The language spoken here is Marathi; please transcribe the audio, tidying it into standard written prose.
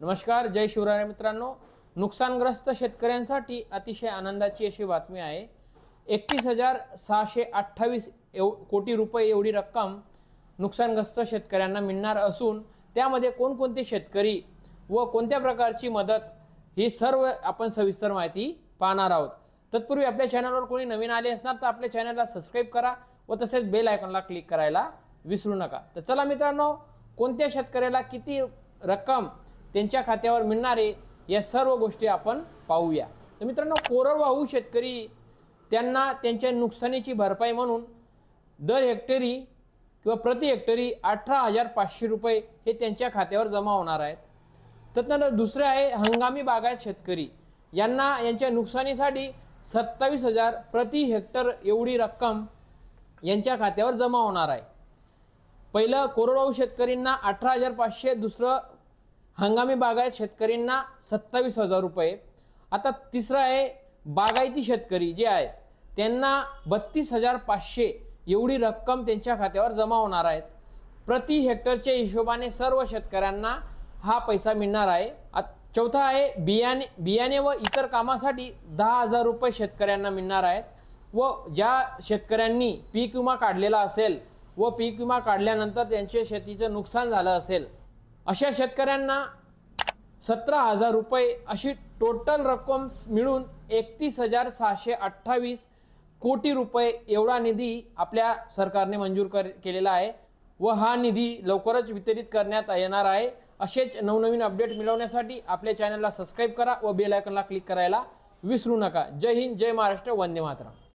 नमस्कार, जय शिवराय मित्रांनो। नुकसानग्रस्त शेतकऱ्यांसाठी अतिशय आनंदाची अशी बातमी आहे। 31,628 कोटी रुपये एवढी रक्कम नुकसानग्रस्त शेतकऱ्यांना मिळणार असून त्यामध्ये कोणकोणते शेतकरी व कोणत्या प्रकारची मदत ही सर्व आपण सविस्तर माहिती पाहणार आहोत। तत्पूर्वी आपल्या चॅनलवर कोणी नवीन आले असणार तर आपल्या चॅनलला सबस्क्राइब करा व तसेच बेल आयकॉनला क्लिक करायला विसरू नका। तर चला मित्रांनो, कोणत्या शेतकऱ्याला किती रक्कम त्यांच्या खात्यावर मिळणार आहे या सर्व गोष्टी आपण पाहूया। तर मित्रांनो, कोरडवाहू शेतकरी त्यांना त्यांच्या नुकसानीची भरपाई म्हणून दर हेक्टरी किंवा प्रति हेक्टरी 18,500 रुपये हे त्यांच्या खात्यावर जमा होणार आहेत। त्यानंतर दुसरे आहे हंगामी बागायत शेतकरी, यांना यांच्या नुकसानीसाठी 27,000 प्रति हेक्टर एवढी रक्कम यांच्या खात्यावर जमा होणार आहे। पहिलं कोरडवाहू शेतकरींना 18,500, दुसरं हंगामी बागायत शेतकरींना 27,000 रुपये। आता तिसरं आहे बागायती शेतकरी जे आहेत त्यांना 32,500 एवढी रक्कम त्यांच्या खात्यावर जमा होणार आहेत। प्रति हेक्टरच्या हिशोबाने सर्व शेतकऱ्यांना हा पैसा मिळणार आहे। चौथा आहे बियाणे व इतर कामासाठी 10,000 रुपये शेतकऱ्यांना मिळणार आहेत व ज्या शेतकऱ्यांनी पीक विमा काढलेला असेल व पीक विमा काढल्यानंतर त्यांचे शेतीचं नुकसान झालं असेल अशा शेतकऱ्यांना 17,000 रुपये अशी टोटल रक्कम मिळून 31,628 कोटी रुपये एवढा निधी आपल्या सरकारने मंजूर केलेला आहे व हा निधी लवकरच वितरित करण्यात येणार आहे। असेच नवनवीन अपडेट मिळवण्यासाठी आपल्या चॅनलला सबस्क्राइब करा व बेल आयकॉनला क्लिक करायला विसरू नका। जय हिंद, जय महाराष्ट्र, वंदे मातरम।